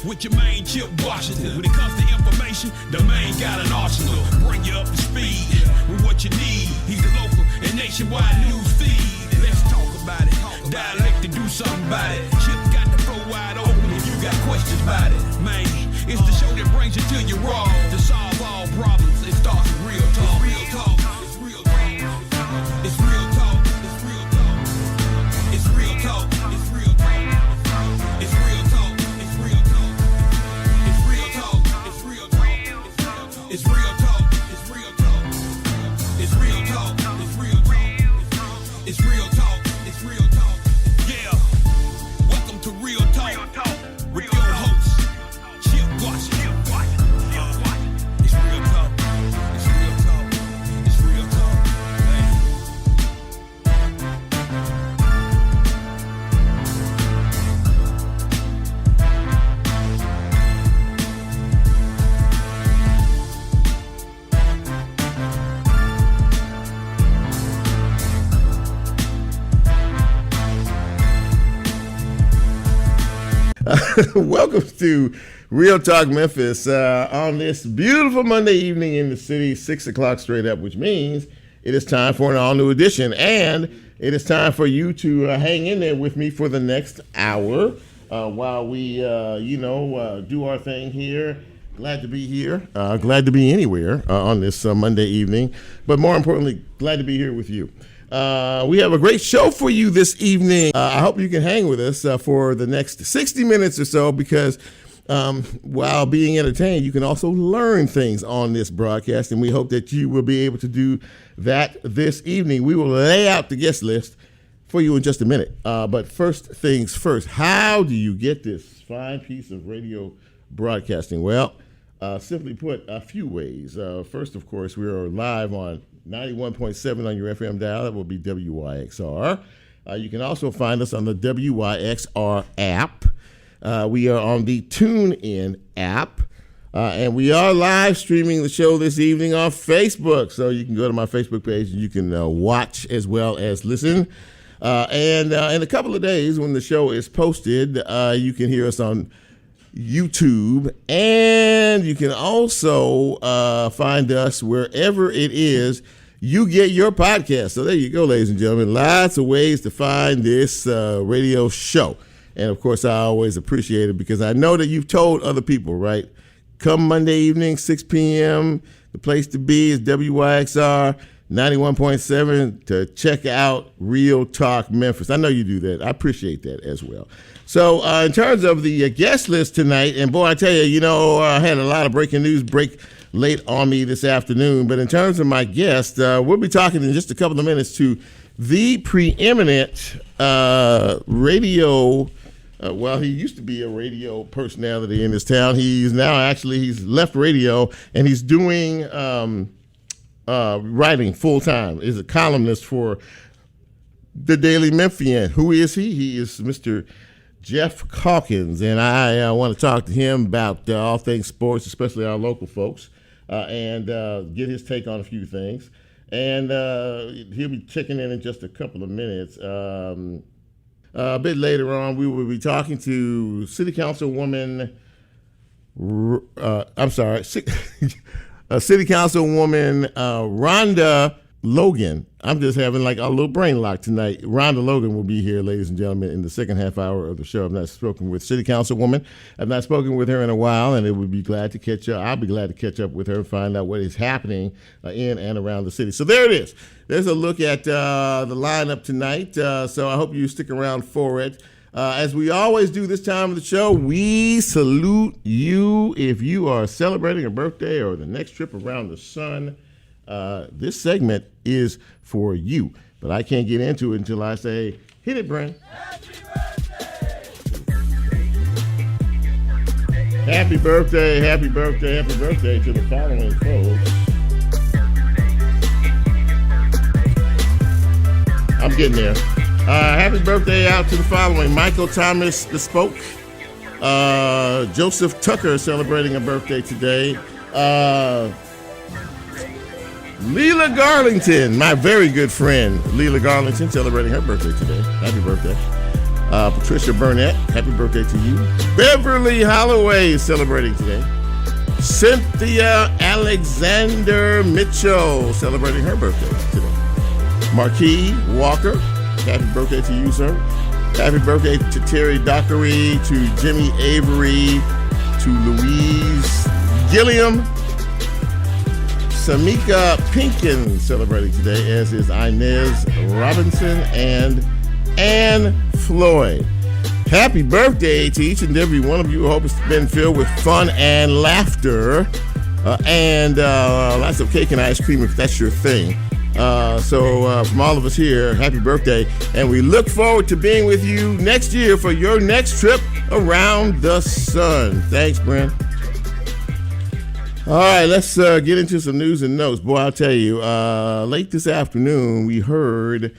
with your main Chip Washington. When it comes to information, the main got an arsenal. Bring you up to speed with what you need. He's the local and nationwide news feed. Let's talk about it. Dialect to do something about it. Chip got the flow wide open if you got questions about it. Man, it's the show that brings you to your raw. To solve all problems, it starts with real talk. Real talk. It's real talk. It's real talk. It's real talk. It's real talk. It's real talk. It's real talk. It's real talk. It's real talk. It's real talk. It's real talk. It's real talk. It's real talk. It's real talk. It's real talk. It's real talk. Yeah. Welcome to Real Talk with your host, Chip Washington. It's real talk. It's real talk. It's real talk. Welcome to Real Talk Memphis on this beautiful Monday evening in the city, 6 o'clock straight up, which means it is time for an all-new edition, and it is time for you to hang in there with me for the next hour while we, do our thing here. Glad to be here. Glad to be anywhere on this Monday evening, but more importantly, glad to be here with you. We have a great show for you this evening. I hope you can hang with us for the next 60 minutes or so, because while being entertained, you can also learn things on this broadcast, and we hope that you will be able to do that this evening. We will lay out the guest list for you in just a minute. But first things first, how do you get this fine piece of radio broadcasting? Well, simply put, a few ways. First, of course, we are live on 91.7 on your FM dial. That will be WYXR. You can also find us on the WYXR app. We are on the TuneIn app. And we are live streaming the show this evening on Facebook. So you can go to my Facebook page and you can watch as well as listen. And in a couple of days when the show is posted, you can hear us on YouTube, and you can also find us wherever it is you get your podcast. So there you go, ladies and gentlemen. Lots of ways to find this radio show. And, of course, I always appreciate it because I know that you've told other people, right? Come Monday evening, 6 p.m., the place to be is WYXR 91.7 to check out Real Talk Memphis. I know you do that. I appreciate that as well. So in terms of the guest list tonight, and boy, I tell you, I had a lot of breaking news break late on me this afternoon. But in terms of my guest, we'll be talking in just a couple of minutes to the preeminent radio. Well, he used to be a radio personality in this town. He's left radio, and he's doing writing full time. He's a columnist for the Daily Memphian. Who is he? He is Mr. Geoff Calkins, and I want to talk to him about all things sports, especially our local folks, and get his take on a few things. And he'll be checking in just a couple of minutes. A bit later on, we will be talking to City Councilwoman. City Councilwoman Rhonda Logan. I'm just having like a little brain lock tonight. Rhonda Logan will be here, ladies and gentlemen, in the second half hour of the show. I've not spoken with City Councilwoman. I've not spoken with her in a while, and I'll be glad to catch up. I'll be glad to catch up with her and find out what is happening in and around the city. So there it is. There's a look at the lineup tonight. So I hope you stick around for it. As we always do this time of the show, we salute you if you are celebrating a birthday or the next trip around the sun. This segment is for you, but I can't get into it until I say, hit it, Brent. Happy birthday, happy birthday, happy birthday to the following folks. I'm getting there. Happy birthday out to the following: Michael Thomas Bespoke, Joseph Tucker celebrating a birthday today, Leela Garlington, my very good friend Leela Garlington, celebrating her birthday today. Happy birthday. Patricia Burnett, happy birthday to you. Beverly Holloway is celebrating today. Cynthia Alexander Mitchell celebrating her birthday today. Marquis Walker, happy birthday to you, sir. Happy birthday to Terry Dockery, to Jimmy Avery, to Louise Gilliam. Samika Pinkin celebrating today, as is Inez Robinson and Ann Floyd. Happy birthday to each and every one of you. I hope it's been filled with fun and laughter and lots of cake and ice cream if that's your thing. So from all of us here, happy birthday. And we look forward to being with you next year for your next trip around the sun. Thanks, Brent. All right, let's get into some news and notes. Boy, I'll tell you, late this afternoon we heard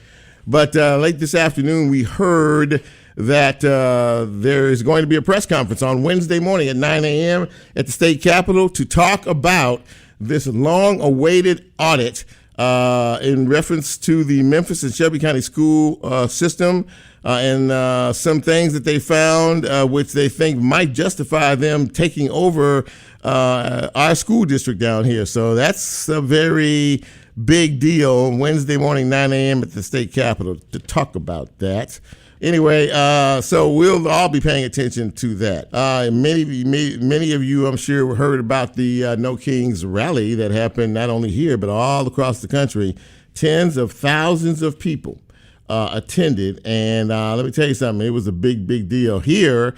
that there is going to be a press conference on Wednesday morning at 9 a.m. at the state capitol to talk about this long-awaited audit in reference to the Memphis and Shelby County school system and some things that they found which they think might justify them taking over our school district down here. So that's a very big deal. Wednesday morning, 9 a.m. at the state capitol to talk about that. Anyway, so we'll all be paying attention to that. Many of you, I'm sure, heard about the No Kings rally that happened not only here, but all across the country. Tens of thousands of people attended. And let me tell you something, it was a big, big deal. Here,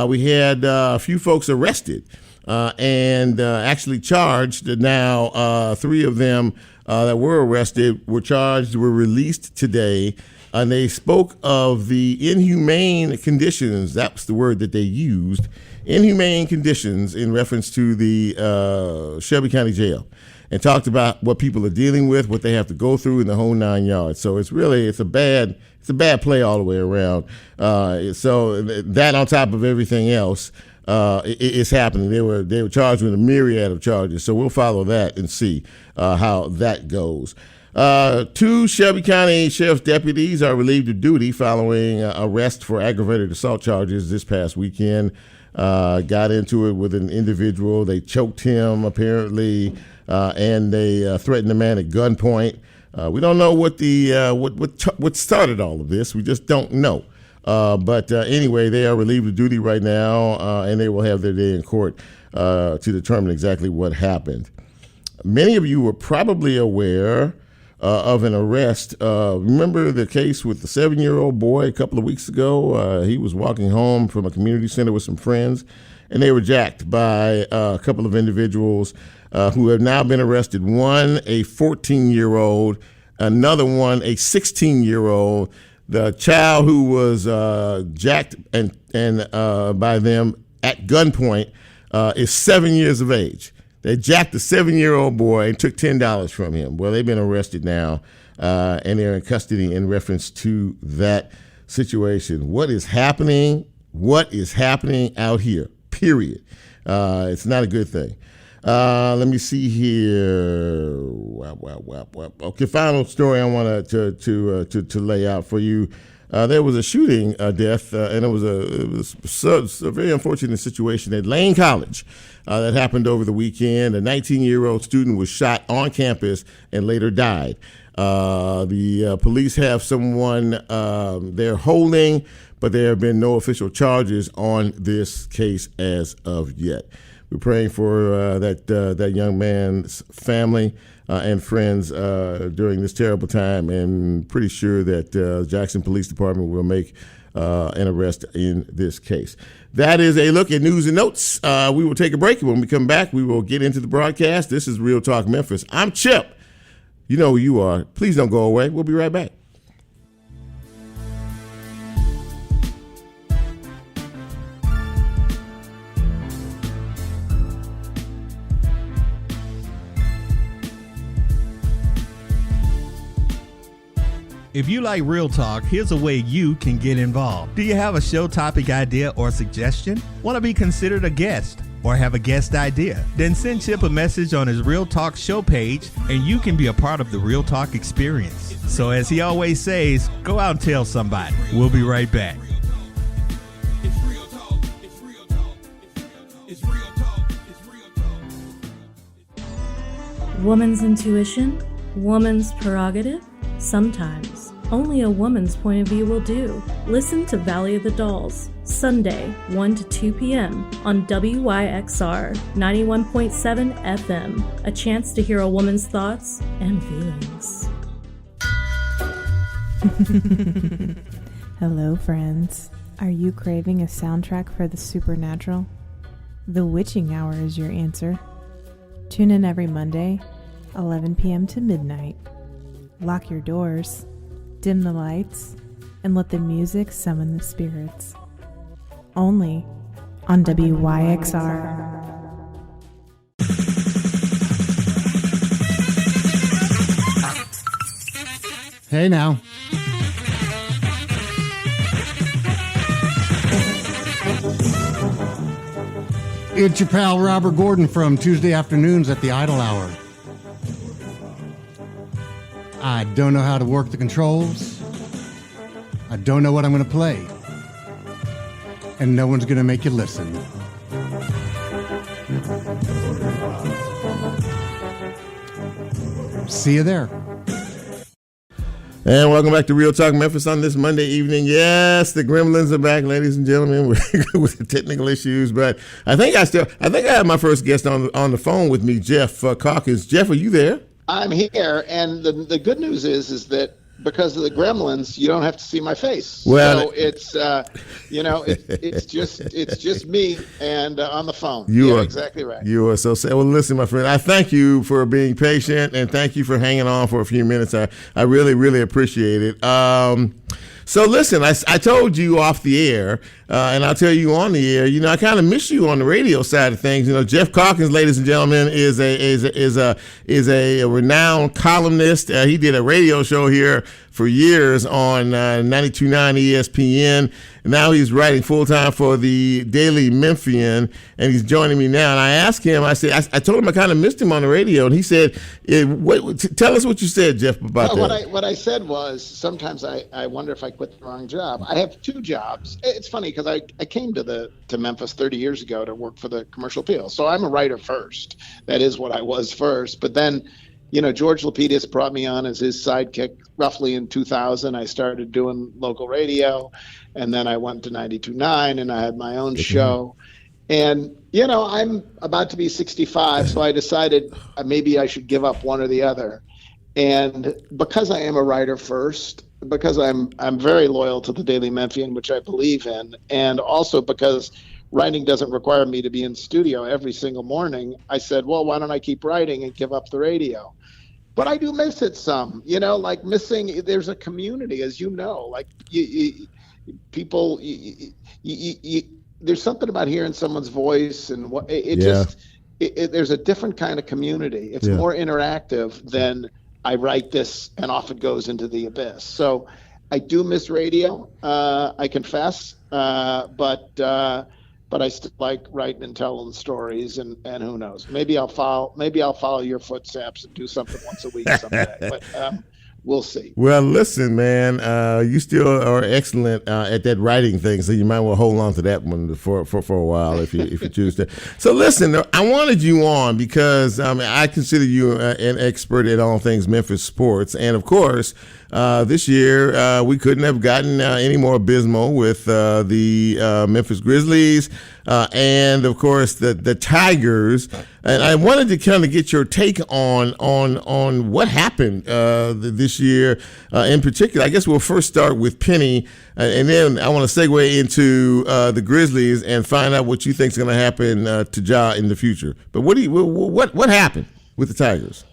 we had a few folks arrested and actually charged. Now, three of them that were arrested were charged, were released today. And they spoke of the inhumane conditions. That's the word that they used. Inhumane conditions in reference to the Shelby County Jail, and talked about what people are dealing with, what they have to go through in the whole 9 yards. So it's a bad play all the way around. So that on top of everything else, it's happening. They were charged with a myriad of charges. So we'll follow that and see how that goes. Two Shelby County Sheriff's deputies are relieved of duty following arrest for aggravated assault charges this past weekend. Got into it with an individual. They choked him, apparently, and they threatened the man at gunpoint. We don't know what started all of this. We just don't know. But anyway, they are relieved of duty right now, and they will have their day in court to determine exactly what happened. Many of you were probably aware of an arrest. Remember the case with the 7-year-old boy a couple of weeks ago? He was walking home from a community center with some friends, and they were jacked by a couple of individuals who have now been arrested. One, a 14-year-old, another one, a 16-year-old. The child who was jacked and by them at gunpoint is 7 years of age. They jacked a 7-year-old boy and took $10 from him. Well, they've been arrested now, and they're in custody in reference to that situation. What is happening? What is happening out here? Period. It's not a good thing. Let me see here. Okay, final story I want to lay out for you. There was a shooting death, and it was a very unfortunate situation at Lane College that happened over the weekend. A 19-year-old student was shot on campus and later died. The police have someone they're holding, but there have been no official charges on this case as of yet. We're praying for that young man's family and friends during this terrible time, and pretty sure that Jackson Police Department will make an arrest in this case. That is a look at news and notes. We will take a break. When we come back, we will get into the broadcast. This is Real Talk Memphis. I'm Chip. You know who you are. Please don't go away. We'll be right back. If you like Real Talk, here's a way you can get involved. Do you have a show topic idea or suggestion? Want to be considered a guest or have a guest idea? Then send Chip a message on his Real Talk show page and you can be a part of the Real Talk experience. So as he always says, go out and tell somebody. We'll be right back. Woman's intuition? Woman's prerogative? Sometimes. Only a woman's point of view will do. Listen to Valley of the Dolls, Sunday, 1 to 2 p.m. on WYXR 91.7 FM. A chance to hear a woman's thoughts and feelings. Hello, friends. Are you craving a soundtrack for the supernatural? The Witching Hour is your answer. Tune in every Monday, 11 p.m. to midnight. Lock your doors, dim the lights, and let the music summon the spirits. Only on WYXR. Hey now. It's your pal Robert Gordon from Tuesday afternoons at the Idle Hour. I don't know how to work the controls. I don't know what I'm going to play. And no one's going to make you listen. See you there. And welcome back to Real Talk Memphis on this Monday evening. Yes, the Gremlins are back, ladies and gentlemen, with the technical issues. But I think I have my first guest on the phone with me, Geoff Calkins. Geoff, are you there? I'm here, and the good news is that because of the Gremlins, you don't have to see my face. Well, so it's it's just me and on the phone. You are exactly right. You are so sad. Well, listen, my friend, I thank you for being patient and thank you for hanging on for a few minutes. I really, really appreciate it. So listen, I told you off the air, and I'll tell you on the air. I kind of miss you on the radio side of things. Geoff Calkins, ladies and gentlemen, is a renowned columnist. He did a radio show here for years on 92.9 ESPN. Now he's writing full time for the Daily Memphian, and he's joining me now. And I asked him, I told him I kind of missed him on the radio, and he said, "Tell us what you said, Geoff, about that." What I said was, sometimes I wonder if I quit the wrong job. I have two jobs. It's funny because I came to Memphis 30 years ago to work for the Commercial Appeal, so I'm a writer first. That is what I was first. But then, George Lapidus brought me on as his sidekick roughly in 2000. I started doing local radio, and then I went to 92.9, and I had my own show. And, I'm about to be 65, so I decided maybe I should give up one or the other. And because I am a writer first, because I'm very loyal to the Daily Memphian, which I believe in, and also because writing doesn't require me to be in studio every single morning, I said, well, why don't I keep writing and give up the radio? But I do miss it some, like missing, there's a community, as you know, like people, there's something about hearing someone's voice and there's a different kind of community. It's more interactive than I write this and off it goes into the abyss. So I do miss radio, I confess, but I still like writing and telling stories, and who knows? Maybe I'll follow your footsteps and do something once a week someday. But we'll see. Well, listen, man, you still are excellent at that writing thing, so you might want to hold on to that one for a while if you choose to. So listen, I wanted you on because I consider you an expert at all things Memphis sports, and of course, this year we couldn't have gotten any more abysmal with the Memphis Grizzlies and of course the Tigers. And I wanted to kind of get your take on what happened this year in particular. I guess we'll first start with Penny, and then I want to segue into the Grizzlies and find out what you think is going to happen to Ja in the future. But what happened with the Tigers?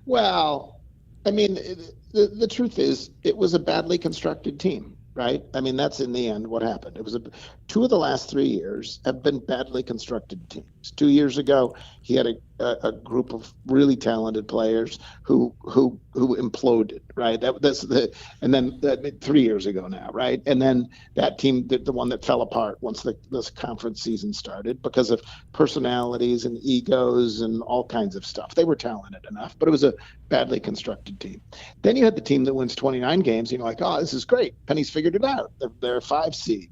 Well, I mean, the truth is, it was a badly constructed team, right? I mean, that's in the end what happened. It was two of the last 3 years have been badly constructed teams. 2 years ago, he had a group of really talented players who imploded, right? And then 3 years ago now, right? And then that team, the one that fell apart once this conference season started because of personalities and egos and all kinds of stuff. They were talented enough, but it was a badly constructed team. Then you had the team that wins 29 games, and you're like, oh, this is great. Penny's figured it out. They're a 5 seed.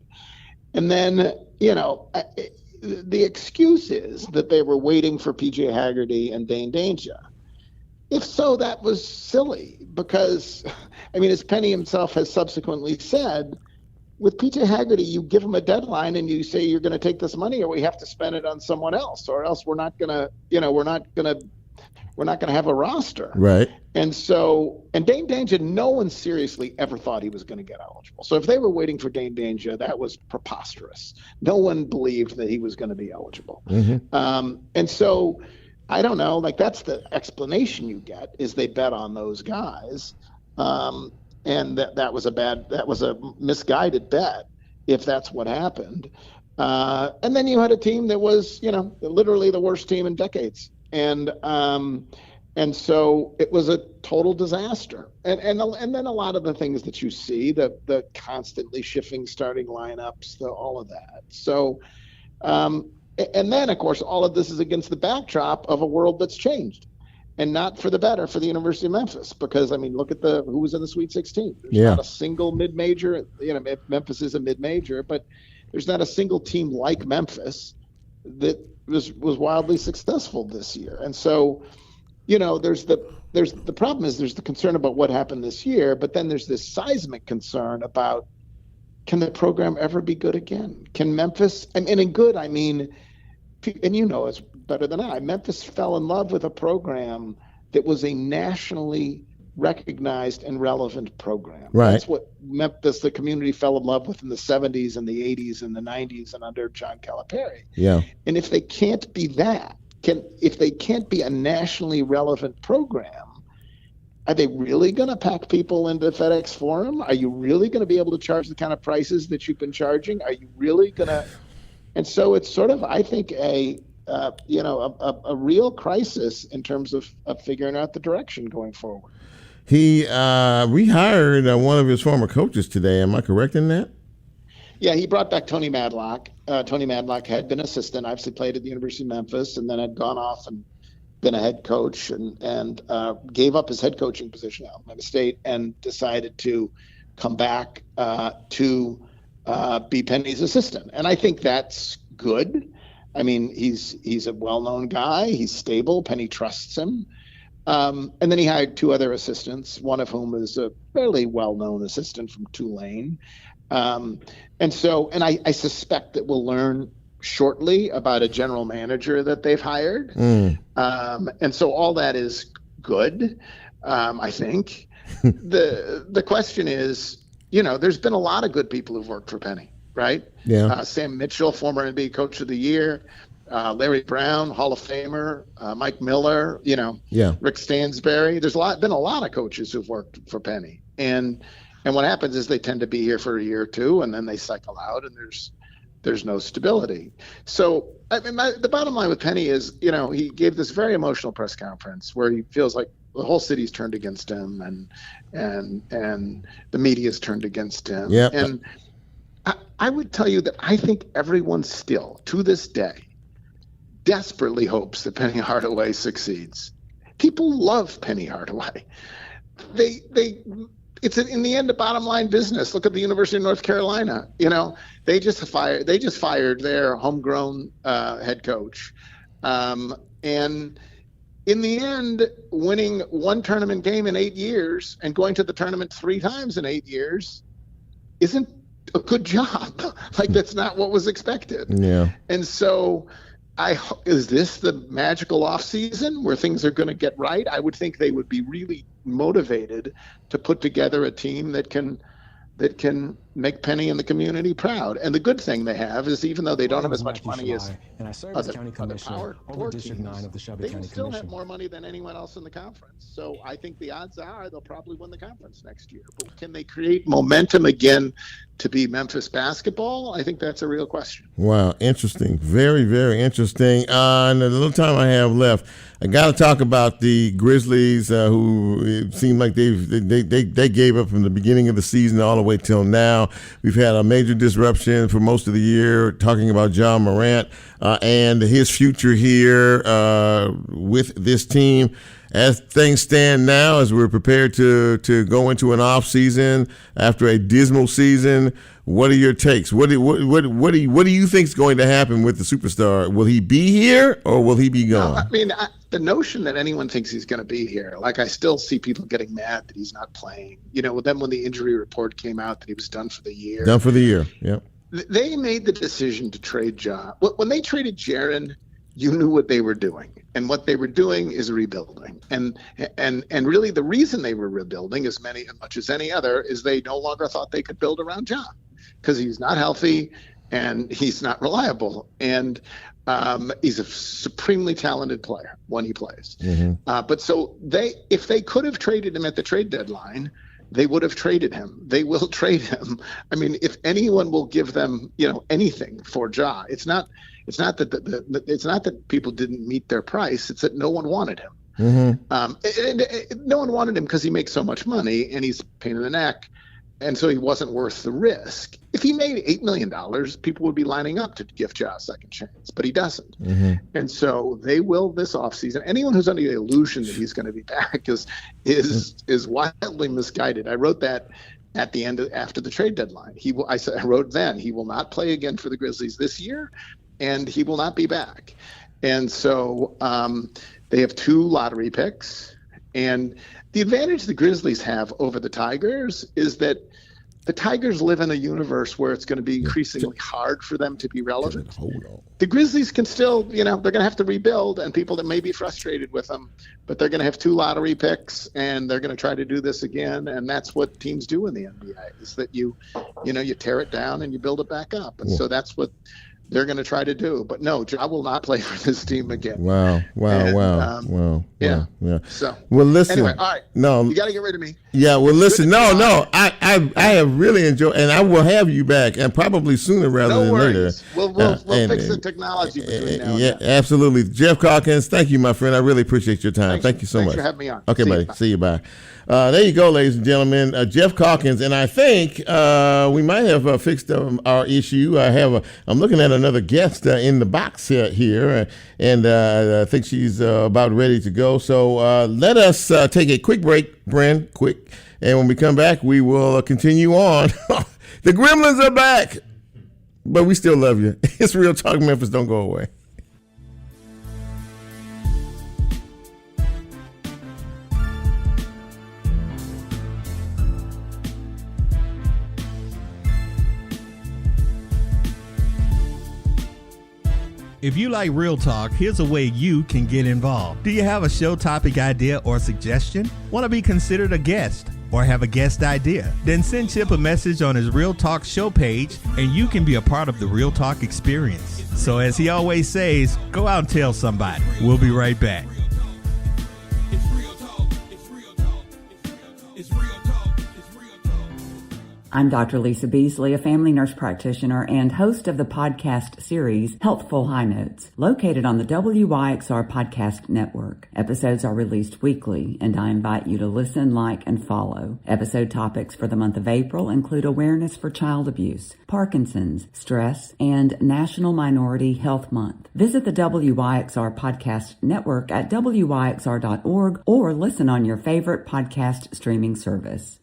And then, the excuse is that they were waiting for PJ Haggerty and Dane Danger. If so, that was silly because, I mean, as Penny himself has subsequently said, with PJ Haggerty, you give him a deadline and you say you're going to take this money or we have to spend it on someone else, or else we're not going to have a roster. Right. And so, and Dane Danger, no one seriously ever thought he was going to get eligible. So if they were waiting for Dane Danger, that was preposterous. No one believed that he was going to be eligible. And so, I don't know, like that's the explanation you get is they bet on those guys. And that was a misguided bet if that's what happened. And then you had a team that was, literally the worst team in decades. And so it was a total disaster. And then a lot of the things that you see, the constantly shifting starting lineups, all of that. So, and then of course, all of this is against the backdrop of a world that's changed and not for the better for the University of Memphis, because I mean, look at who was in the Sweet 16. There's not a single mid-major, Memphis is a mid-major, but there's not a single team like Memphis that was wildly successful this year. And so, there's the problem is there's the concern about what happened this year, but then there's this seismic concern about, can the program ever be good again? Can Memphis, and in good, I mean, and it's better than I, Memphis fell in love with a program that was a nationally recognized and relevant program. Right. That's what Memphis, the community, fell in love with in the 70s and the 80s and the 90s and under John Calipari. Yeah. And if they can't be that, if they can't be a nationally relevant program, are they really going to pack people into FedEx Forum? Are you really going to be able to charge the kind of prices that you've been charging? Are you really going to? And so it's sort of, I think, a real crisis in terms of figuring out the direction going forward. He rehired one of his former coaches today. Am I correct in that? Yeah, he brought back Tony Madlock. Tony Madlock had been assistant, obviously played at the University of Memphis, and then had gone off and been a head coach and gave up his head coaching position at Alabama State and decided to come back to be Penny's assistant. And I think that's good. I mean, he's a well-known guy. He's stable. Penny trusts him. And then he hired two other assistants, one of whom is a fairly well-known assistant from Tulane. And I suspect that we'll learn shortly about a general manager that they've hired. And so all that is good, I think. The question is, there's been a lot of good people who've worked for Penny, right? Yeah. Sam Mitchell, former NBA Coach of the Year, Larry Brown, Hall of Famer, Mike Miller, Rick Stansberry. There's been a lot of coaches who've worked for Penny. And what happens is they tend to be here for a year or two, and then they cycle out, and there's no stability. So I mean, the bottom line with Penny is, he gave this very emotional press conference where he feels like the whole city's turned against him, and the media's turned against him. Yep. And I would tell you that I think everyone still, to this day, desperately hopes that Penny Hardaway succeeds. People love Penny Hardaway. It's in the end a bottom line business. Look at the University of North Carolina. They just fired their homegrown head coach, and in the end, winning one tournament game in 8 years and going to the tournament 3 times in 8 years isn't a good job. Like, that's not what was expected. Yeah. And so, is this the magical off season where things are going to get right? I would think they would be really motivated to put together a team that can make Penny and the community proud. And the good thing they have is, even though they don't have as much money as and I serve as County Commissioner over District 9 of the Shelby County still Commission. have more money than anyone else in the conference. So I think the odds are they'll probably win the conference next year. But can they create momentum again to be Memphis basketball? I think that's a real question. Wow, interesting. Very, very interesting. In the little time I have left, I got to talk about the Grizzlies, who it seemed like they gave up from the beginning of the season all the way till now. We've had a major disruption for most of the year, talking about John Morant and his future here with this team. as things stand now, as we're prepared to go into an off season after a dismal season, what are your takes? What do you think is going to happen with the superstar? Will he be here or will he be gone? No, I mean, the notion that anyone thinks he's going to be here, like I still see people getting mad that he's not playing. You know, then when the injury report came out that he was done for the year. Done for the year, yep. They made the decision to trade Geoff. When they traded Jaron, you knew what they were doing. And what they were doing is rebuilding. And really the reason they were rebuilding, as much as any other, is they no longer thought they could build around Geoff because he's not healthy and he's not reliable. And he's a supremely talented player when he plays. Mm-hmm. But so if they could have traded him at the trade deadline, they would have traded him. They will trade him. I mean, if anyone will give them, anything for Geoff, it's not that people didn't meet their price. It's that no one wanted him. Mm-hmm. And no one wanted him because he makes so much money and he's a pain in the neck. And so he wasn't worth the risk. If he made $8 million, people would be lining up to give Geoff a second chance, but he doesn't. Mm-hmm. And so they will this offseason. Anyone who's under the illusion that he's going to be back is wildly misguided. I wrote that at the end after the trade deadline. I wrote then he will not play again for the Grizzlies this year, and he will not be back. And so they have 2 lottery picks, and the advantage the Grizzlies have over the Tigers is that the Tigers live in a universe where it's going to be increasingly hard for them to be relevant. The Grizzlies can still, they're going to have to rebuild, and people that may be frustrated with them, but they're going to have 2 lottery picks, and they're going to try to do this again. And that's what teams do in the NBA, is that you tear it down and you build it back up. And so that's what they're going to try to do. But no, Geoff will not play for this team again. Wow. Yeah. So, well, listen. Anyway, all right. No, you got to get rid of me. Yeah. Well, listen. No. I have really enjoyed, and I will have you back, and probably sooner rather than later. We'll fix the technology between now and then. Absolutely. Geoff Calkins, thank you, my friend. I really appreciate your time. Thank you so much. Thanks for having me on. Okay, buddy. See you. Bye. There you go, ladies and gentlemen. Geoff Calkins, and I think we might have fixed our issue. I'm looking at another guest in the box here, and I think she's about ready to go. So let us take a quick break, Bren, quick. And when we come back, we will continue on. The Gremlins are back, but we still love you. It's Real Talk Memphis. Don't go away. If you like Real Talk, here's a way you can get involved. Do you have a show topic idea or suggestion? Want to be considered a guest or have a guest idea? Then send Chip a message on his Real Talk show page and you can be a part of the Real Talk experience. So as he always says, go out and tell somebody. We'll be right back. I'm Dr. Lisa Beasley, a family nurse practitioner and host of the podcast series Healthful High Notes, located on the WYXR podcast network. Episodes are released weekly, and I invite you to listen, like, and follow. Episode topics for the month of April include awareness for child abuse, Parkinson's, stress, and National Minority Health Month. Visit the WYXR podcast network at wyxr.org or listen on your favorite podcast streaming service.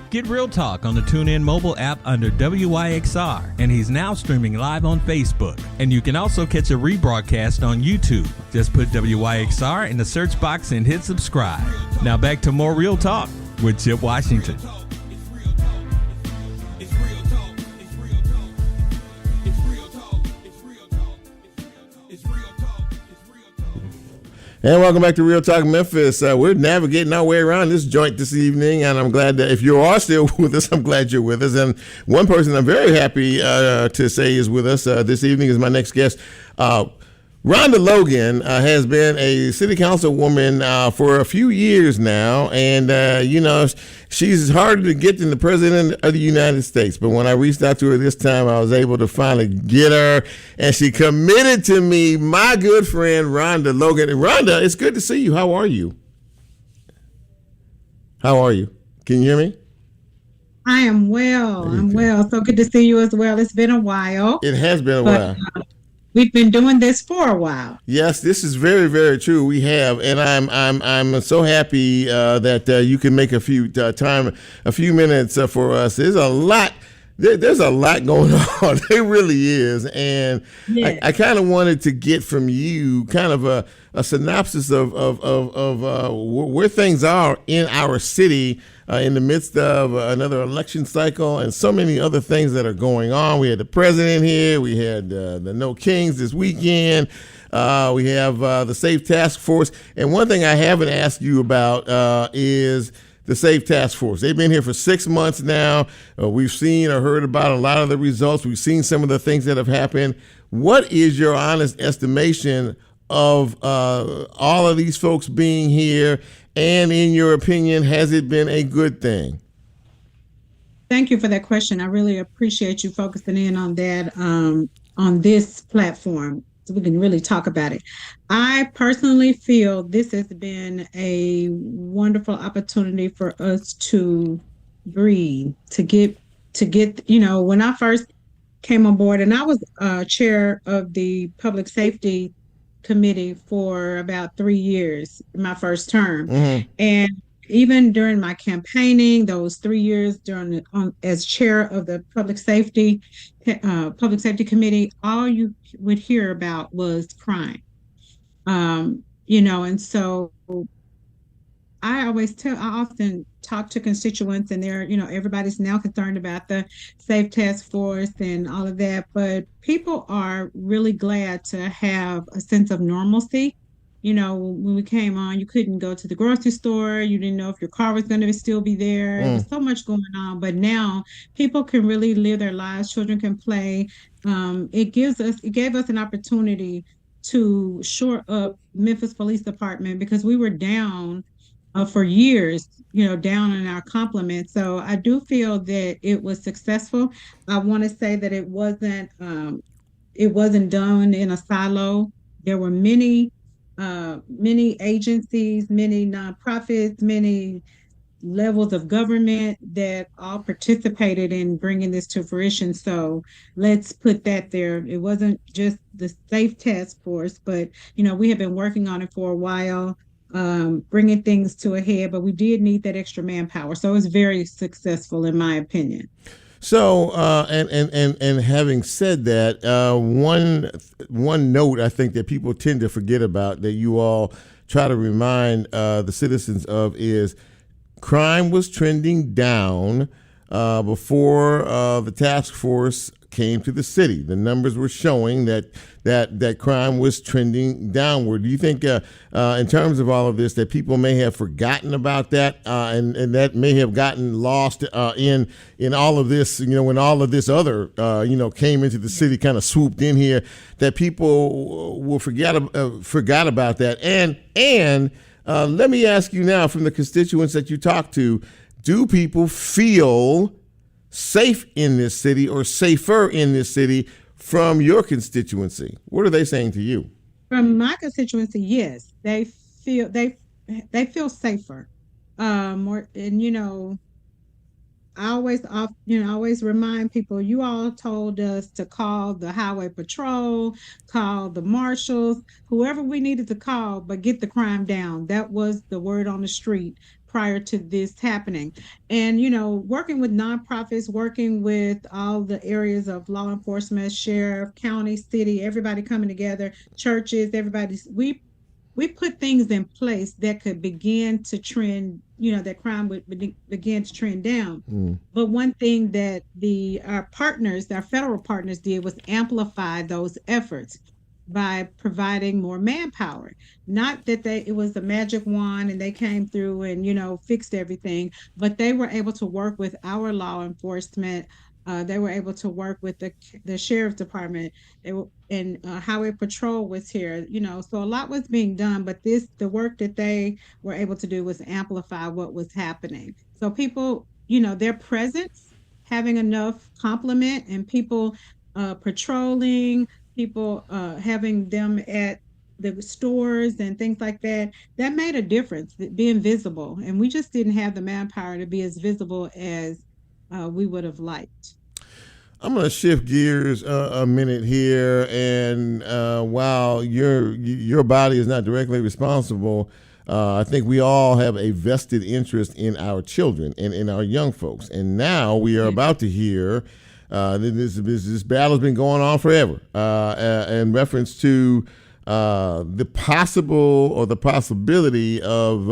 Get Real Talk on the TuneIn mobile app under WYXR, and he's now streaming live on Facebook. And you can also catch a rebroadcast on YouTube. Just put WYXR in the search box and hit subscribe. Now back to more Real Talk with Chip Washington. And welcome back to Real Talk Memphis. We're navigating our way around this joint this evening, and I'm glad that if you are still with us, I'm glad you're with us. And one person I'm very happy to say is with us this evening is my next guest. Rhonda Logan has been a city councilwoman for a few years now, and she's harder to get than the president of the United States. But when I reached out to her this time, I was able to finally get her, and she committed to me. My good friend Rhonda Logan. And Rhonda, it's good to see you. How are you? How are you? Can you hear me? I am well. I'm well. So good to see you as well. It's been a while. It has been a while. We've been doing this for a while. Yes, this is very, very true. We have, and I'm so happy that you can make a few minutes for us. There's a lot. There's a lot going on. There really is, and yes. I kind of wanted to get from you kind of a synopsis of where things are in our city in the midst of another election cycle and so many other things that are going on. We had the president here. We had the No Kings this weekend. We have the Safe Task Force. And one thing I haven't asked you about is the Safe Task Force. They've been here for 6 months now. We've seen or heard about a lot of the results. We've seen some of the things that have happened. What is your honest estimation of all of these folks being here? And in your opinion, has it been a good thing? Thank you for that question. I really appreciate you focusing in on that on this platform so we can really talk about it. I personally feel this has been a wonderful opportunity for us to breathe, to get, when I first came on board, and I was chair of the Public Safety Committee for about 3 years, my first term. Mm-hmm. And even during my campaigning, those 3 years as chair of the Public Safety Committee, all you would hear about was crime. And so I often talk to constituents, and everybody's now concerned about the Safe Task Force and all of that, but people are really glad to have a sense of normalcy. When we came on, you couldn't go to the grocery store. You didn't know if your car was going to still be there. There was so much going on, but now people can really live their lives. Children can play. It gave us an opportunity to shore up Memphis Police Department because we were down for years, down in our complement. So I do feel that it was successful. I want to say that it wasn't done in a silo. There were many agencies, many nonprofits, many levels of government that all participated in bringing this to fruition. So let's put that there. It wasn't just the Safe Task Force, but we have been working on it for a while. Bringing things to a head, but we did need that extra manpower. So it was very successful, in my opinion. So, and having said that, one note I think that people tend to forget about that you all try to remind the citizens of is crime was trending down before the task force came to the city. The numbers were showing that crime was trending downward. Do you think, in terms of all of this, that people may have forgotten about that, and that may have gotten lost in all of this? When all of this other came into the city, kind of swooped in here, that people will forgot about that. And let me ask you now, from the constituents that you talk to, do people feel safe in this city or safer in this city from your constituency? What are they saying to you? From my constituency, yes, they feel safer. I always remind people, you all told us to call the highway patrol, call the marshals, whoever we needed to call, but get the crime down. That was the word on the street prior to this happening. And, working with nonprofits, working with all the areas of law enforcement, sheriff, county, city, everybody coming together, churches, we put things in place that could begin to trend, that crime would begin to trend down. But one thing that our federal partners did was amplify those efforts by providing more manpower. Not that it was a magic wand and they came through and, fixed everything, but they were able to work with our law enforcement They were able to work with the sheriff's department. And highway patrol was here. So a lot was being done, but the work that they were able to do was amplify what was happening. So people, their presence having enough complement, and people patrolling, people having them at the stores and things like that, that made a difference, being visible. And we just didn't have the manpower to be as visible as we would have liked. I'm going to shift gears a minute here, and while your body is not directly responsible, I think we all have a vested interest in our children and in our young folks. And now we are about to hear this battle's been going on forever in reference to the possible or the possibility of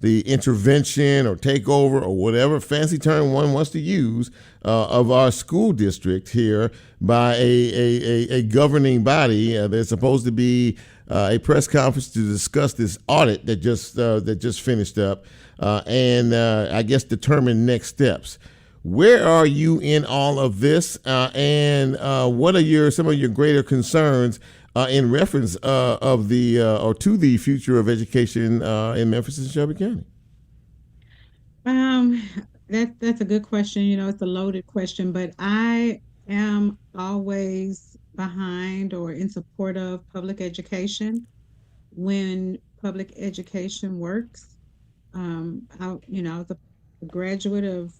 the intervention or takeover or whatever fancy term one wants to use of our school district here by a governing body. There's supposed to be a press conference to discuss this audit that just finished up and I guess determine next steps. Where are you in all of this, and what are some of your greater concerns in reference of the or to the future of education in Memphis and Shelby County? That's a good question. It's a loaded question, but I am always behind or in support of public education when public education works. I was a graduate of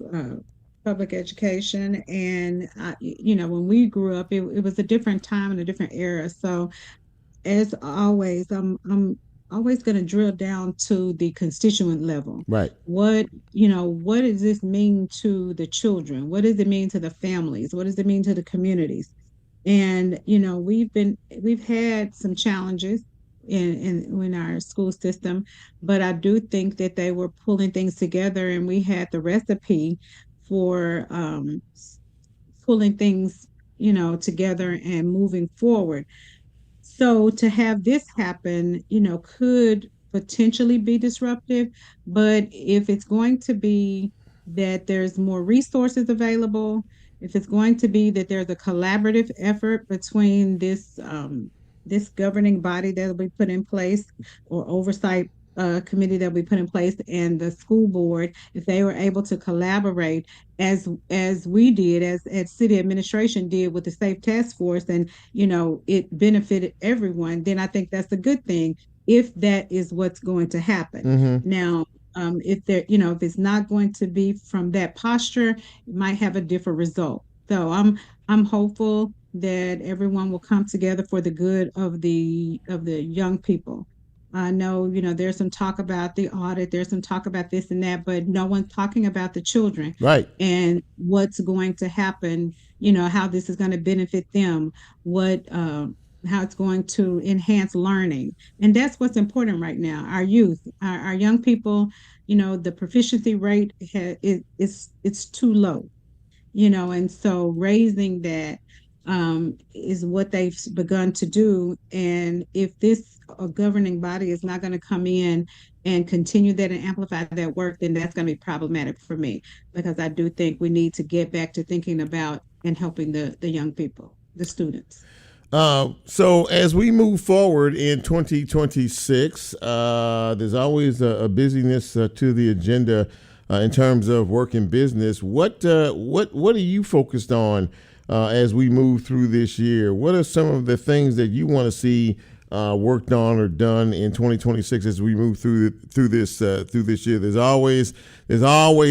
public education, and when we grew up, it was a different time and a different era. So as always, I'm always going to drill down to the constituent level. Right. What does this mean to the children? What does it mean to the families? What does it mean to the communities? And we've had some challenges in our school system, but I do think that they were pulling things together, and we had the recipe for pulling things together and moving forward. So to have this happen, could potentially be disruptive, but if it's going to be that there's more resources available, if it's going to be that there's a collaborative effort between this governing body that will be put in place, or oversight committee that we put in place, and the school board, if they were able to collaborate as we did, as city administration did with the Safe Task Force, and it benefited everyone, then I think that's a good thing, if that is what's going to happen. Mm-hmm. Now, if it's not going to be from that posture, it might have a different result. So I'm hopeful that everyone will come together for the good of the young people. I know, there's some talk about the audit, there's some talk about this and that, but no one's talking about the children. Right. And what's going to happen, how this is going to benefit them, how it's going to enhance learning. And that's what's important right now. Our youth, our young people, the proficiency rate it's too low, and so raising that is what they've begun to do. And if this governing body is not going to come in and continue that and amplify that work, then that's going to be problematic for me, because I do think we need to get back to thinking about and helping the young people, the students. So as we move forward in 2026, there's always a busyness to the agenda in terms of work and business. What are you focused on as we move through this year? What are some of the things that you want to see worked on or done in 2026 as we move through this year? There's always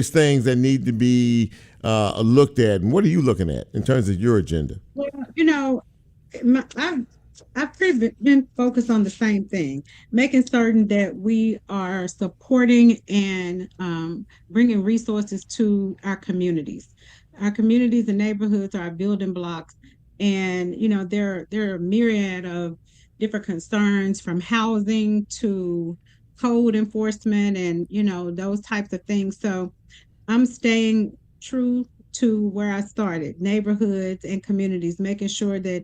things that need to be looked at. And what are you looking at in terms of your agenda? Well, I've been focused on the same thing, making certain that we are supporting and bringing resources to our communities. Our communities and neighborhoods are our building blocks, and there are a myriad of different concerns, from housing to code enforcement and those types of things. So I'm staying true to where I started: neighborhoods and communities, making sure that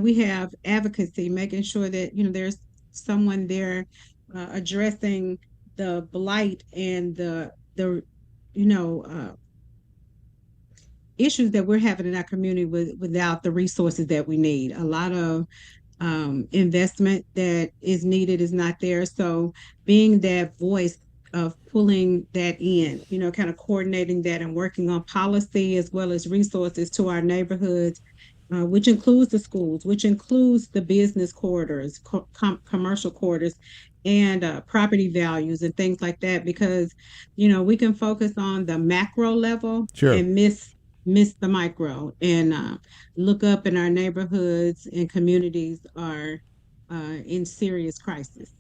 we have advocacy, making sure that there's someone there addressing the blight and the issues that we're having in our community without the resources that we need. A lot of investment that is needed is not there. So being that voice of pulling that in, kind of coordinating that and working on policy as well as resources to our neighborhoods, which includes the schools, which includes the business corridors, commercial corridors, and property values and things like that, because, we can focus on the macro level and miss the micro, and look up in our neighborhoods and communities are in serious crisis.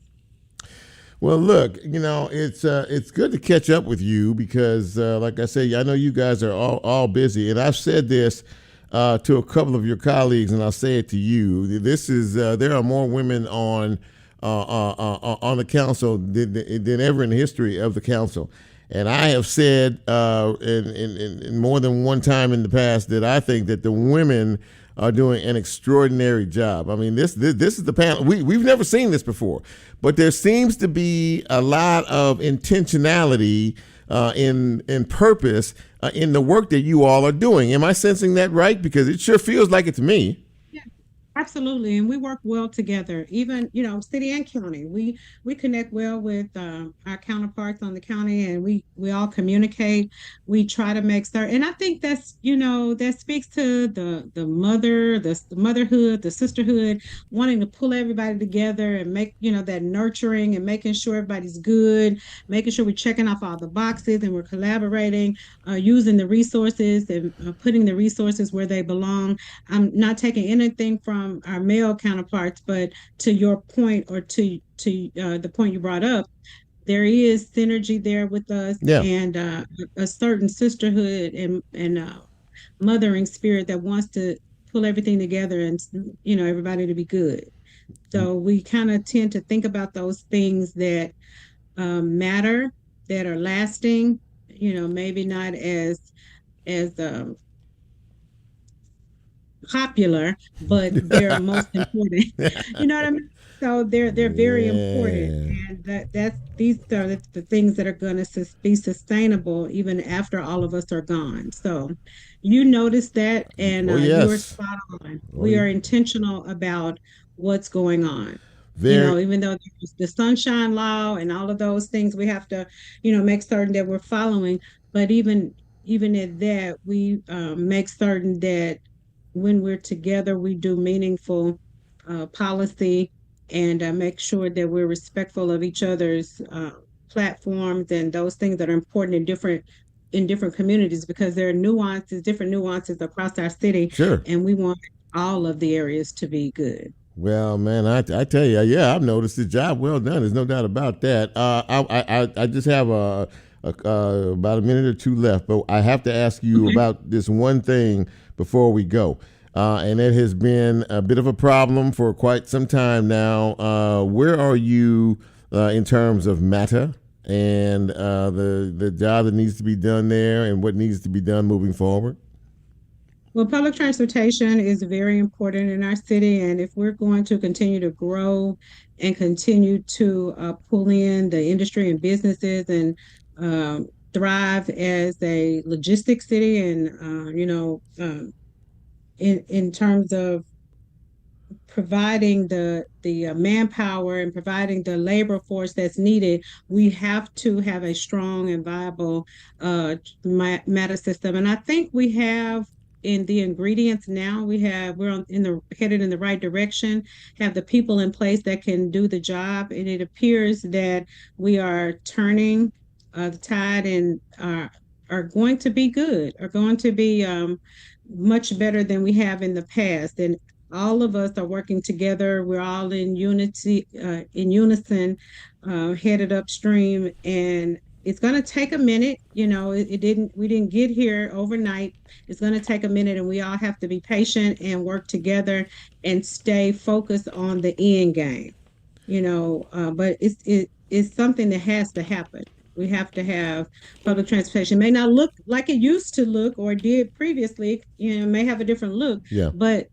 Well, look, it's good to catch up with you because, like I say, I know you guys are all busy, and I've said this to a couple of your colleagues, and I'll say it to you. This is there are more women on the council than ever in the history of the council. And I have said in more than one time in the past that I think that the women are doing an extraordinary job. I mean, this is the panel. We've never seen this before, but there seems to be a lot of intentionality in purpose in the work that you all are doing. Am I sensing that right? Because it sure feels like it to me. Absolutely, and we work well together. Even city and county, we connect well with our counterparts on the county, and we all communicate. We try to make certain, and I think that's that speaks to the motherhood, the sisterhood, wanting to pull everybody together and make that nurturing and making sure everybody's good, making sure we're checking off all the boxes and we're collaborating, using the resources and putting the resources where they belong. I'm not taking anything from our male counterparts, but to your point, or to the point you brought up, there is synergy there with us, and a certain sisterhood and mothering spirit that wants to pull everything together and everybody to be good. So we kind of tend to think about those things that matter, that are lasting, maybe not as popular, but they're most important. You know what I mean? So they're very important, and these are the things that are going to be sustainable even after all of us are gone. So you notice that, and you're spot on. We are intentional about what's going on. Even though there's the Sunshine Law and all of those things, we have to make certain that we're following. But even at that, we make certain that when we're together, we do meaningful policy and make sure that we're respectful of each other's platforms and those things that are important in different communities, because there are different nuances across our city. Sure. And we want all of the areas to be good. Well, man, I tell you, I've noticed the job well done. There's no doubt about that. I just have about a minute or two left, but I have to ask you about this one thing before we go. And it has been a bit of a problem for quite some time now. Where are you in terms of MATA and the job that needs to be done there and what needs to be done moving forward? Well, public transportation is very important in our city, and if we're going to continue to grow and continue to pull in the industry and businesses and thrive as a logistics city, and in terms of providing the manpower and providing the labor force that's needed, we have to have a strong and viable MATA system. And I think we have in the ingredients now. We're headed in the right direction, have the people in place that can do the job, and it appears that we are turning the tide and are going to be good, are going to be much better than we have in the past. And all of us are working together. We're all in unity, in unison, headed upstream, and it's going to take a minute. We didn't get here overnight. It's going to take a minute, and we all have to be patient and work together and stay focused on the end game. But it's something that has to happen. We have to have public transportation. It may not look like it used to look or did previously. It may have a different look, but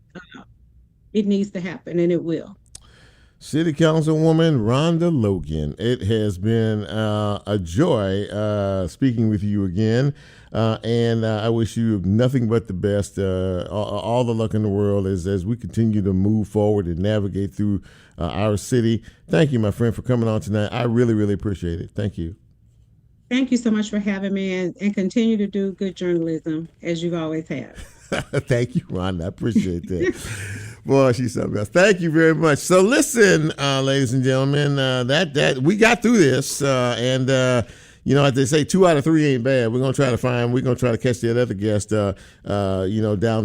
it needs to happen, and it will. City Councilwoman Rhonda Logan. It has been a joy speaking with you again, and I wish you nothing but the best, all the luck in the world as we continue to move forward and navigate through our city. Thank you, my friend, for coming on tonight. I really, really appreciate it. Thank you. Thank you so much for having me, and continue to do good journalism as you always have. Thank you, Rhonda. I appreciate that. Boy, she's something else. Thank you very much. So listen, ladies and gentlemen, that we got through this, and as they say, 2 out of 3 ain't bad. We're gonna try to catch that other guest, down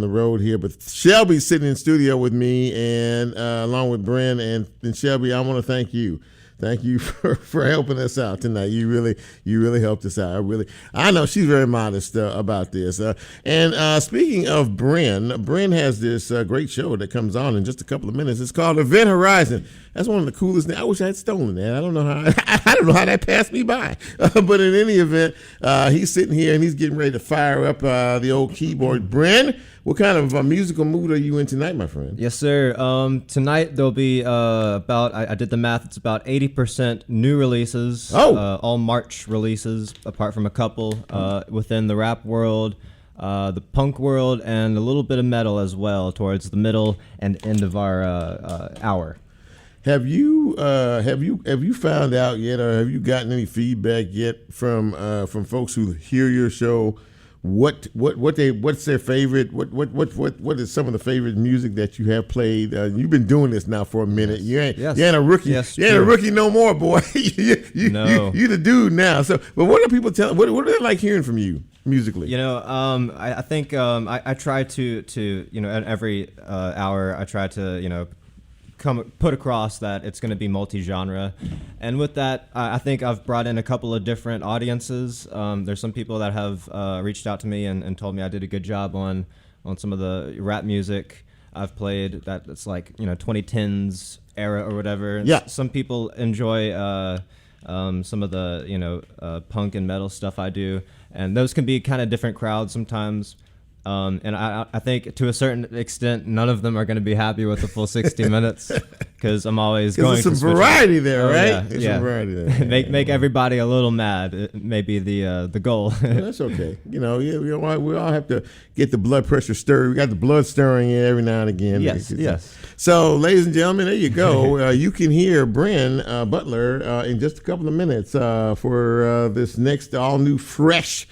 the road here. But Shelby's sitting in studio with me, and along with Bryn and Shelby, I want to thank you. Thank you for helping us out tonight. You really helped us out. I know she's very modest about this. And speaking of Bryn has this great show that comes on in just a couple of minutes. It's called Event Horizon. That's one of the coolest things. I wish I had stolen that. I don't know how that passed me by. But in any event, he's sitting here and he's getting ready to fire up the old keyboard. Bryn, what kind of musical mood are you in tonight, my friend? Yes, sir. Tonight there'll be about, I did the math, it's about 80% new releases. All March releases, apart from a couple within the rap world, the punk world, and a little bit of metal as well towards the middle and end of our hour. Have you found out yet, or have you gotten any feedback yet from folks who hear your show? What's their favorite? What is some of the favorite music that you have played? You've been doing this now for a minute. Yes. You ain't a rookie. Yes, you ain't a rookie no more, boy. you the dude now. So, but what are people telling? What are they like hearing from you musically? I think I try to at every hour I try to put across that it's going to be multi-genre, and with that I think I've brought in a couple of different audiences. There's some people that have reached out to me and told me I did a good job on some of the rap music I've played that's like 2010s era or whatever. Yeah. Some people enjoy some of the punk and metal stuff I do, and those can be kind of different crowds sometimes. And I think to a certain extent, none of them are going to be happy with the full 60 minutes because I'm always going to there's some variety there, right? Yeah, there's some variety there. make everybody a little mad. It may be the goal. Well, that's okay. We all have to get the blood pressure stirred. We got the blood stirring every now and again. Yes. So, ladies and gentlemen, there you go. You can hear Bryn Butler in just a couple of minutes for this next all-new, fresh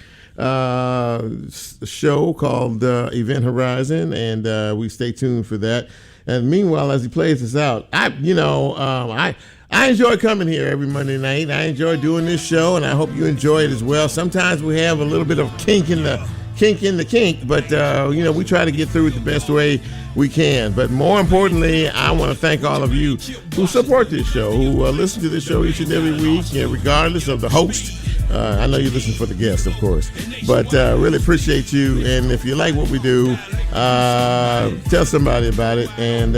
show called Event Horizon, and we stay tuned for that. And meanwhile, as he plays this out, I enjoy coming here every Monday night. I enjoy doing this show, and I hope you enjoy it as well. Sometimes we have a little bit of kink in the kink, but we try to get through it the best way we can. But more importantly, I want to thank all of you who support this show, who listen to this show each and every week, regardless of the host. I know you listen for the guests, of course, but really appreciate you. And if you like what we do, tell somebody about it. And,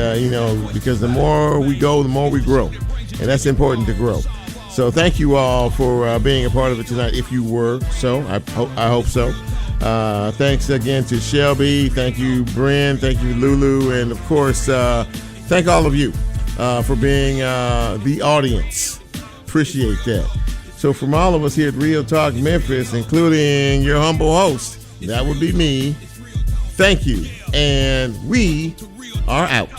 because the more we go, the more we grow. And that's important to grow. So thank you all for being a part of it tonight. If you were so, I hope so. Thanks again to Shelby. Thank you, Bryn. Thank you, Lulu. And, of course, thank all of you for being the audience. Appreciate that. So from all of us here at Real Talk Memphis, including your humble host, that would be me, thank you. And we are out.